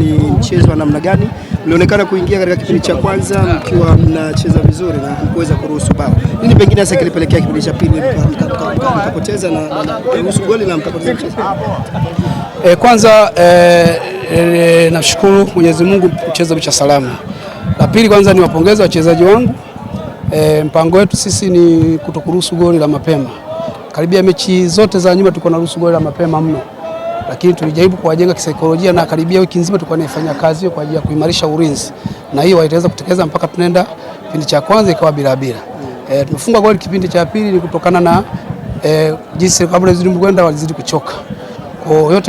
ni mchezo wa namna gani? Mlionekana kuingia katika kipindi cha kwanza mkiwa mnacheza vizuri na kuweza kuruhusu bao. Nini pengine sasa kilipelekea kipindi cha pili mkapoteza na kuruhusu goli na mkapoteza mchezo? Kwanza nashukuru Mwenyezi Mungu mchezo umeisha salama. La pili kwanza ni wapongeze wachezaji wangu. Mpango wetu sisi ni kutokuruhusu goli la mapema. Karibia mechi zote za nyuma tulikuwa tunaruhusu goli la mapema mno. Lakini tulijaribu kuwajenga kisaikolojia na karibia wiki nzima tulikuwa tunafanya kazi hiyo kwa ajili ya kuimarisha ulinzi. Na hiyo itaweza kutekeleza mpaka tunaenda kipindi cha kwanza ikawa bila. Tumefunga goli kipindi cha pili ni kutokana na jinsi kabla zidi kwenda walizidi kuchoka.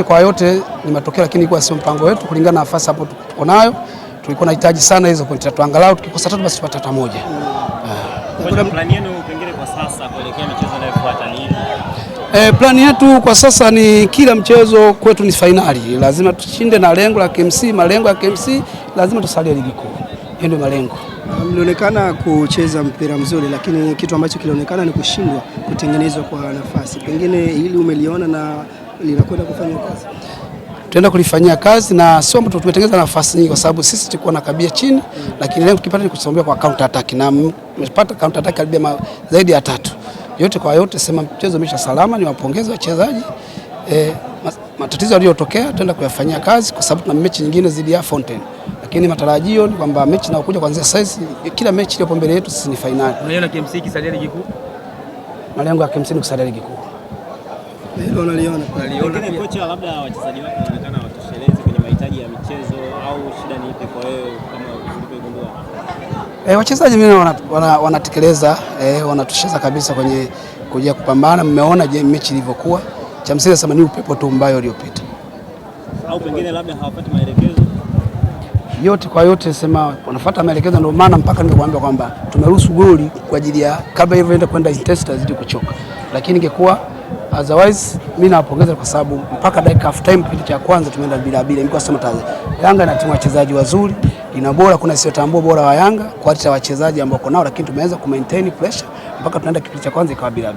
Kwa yote ni matokeo, lakini kwa sio mpango wetu kulingana na nafasi hapo tuko nayo. Tulikuwa tunahitaji sana hizo pointi tatu, angalau tukikosa tatu basi tupate hata moja. Kwa plani yenu pengine kwa sasa kuelekea michezo inayofuata ni nini? Plani yetu kwa sasa ni kila mchezo kwetu ni finali. Lazima tushinde na lengo la KMC, malengo ya KMC lazima tusalie ligi kuu. Hiyo ndio malengo. Mlionekana kucheza mpira mzuri, lakini kitu ambacho kilionekana ni kushindwa kutengenezwa kwa nafasi. Pengine hili umeliona na linakwenda kufanya kazi. Tuenda kulifanyia kazi na sio mtu tumetengeneza nafasi nyingi kwa sababu sisi tulikuwa na kabia chini, lakini leo tukipata ni kusombea kwa counter attack na tumepata counter attack karibia zaidi ya 3. Yote kwa yote sema mchezo umesha salama, ni wapongeze wachezaji. Matatizo yaliyotokea tuenda kuyafanyia kazi kwa sababu tuna mechi nyingine zidi ya Fountain. Lakini matarajio ni kwamba mechi inayokuja kuanzia sasa, kila mechi iliyo mbele yetu sisi ni finali. Unaiona KMC kisalia ligi kuu? Malengo ya KMC ni kusalia ligi kuu. Hilo unaliona. Pengine kocha labda wachezaji wake wanaonekana watoshelezi kwenye mahitaji ya michezo au shida ni ipi kwa wewe kama ulivyogundua? Wachezaji mimi wanatekeleza, wanatosheza kabisa kwenye kuja kupambana. Mmeona je mechi ilivyokuwa. Cha msingi sasa ni upepo tu mbaya uliopita. Au pengine labda hawapati maelekezo. Yote kwa yote sema wanafuata maelekezo, ndio maana mpaka nimekuambia kwamba tumeruhusu goli kwa ajili ya kabla hivyo enda kwenda intensity zidi kuchoka. Lakini ingekuwa otherwise mimi nawapongeza kwa sababu mpaka dakika half time kipindi cha kwanza tumeenda bila. Nilikuwa sema Yanga na timu wachezaji wazuri, ina bora, kuna sio tambua bora wa Yanga kwa hata wachezaji ambao wako nao, lakini tumeweza ku maintain pressure mpaka tunaenda kipindi cha kwanza ikawa bila.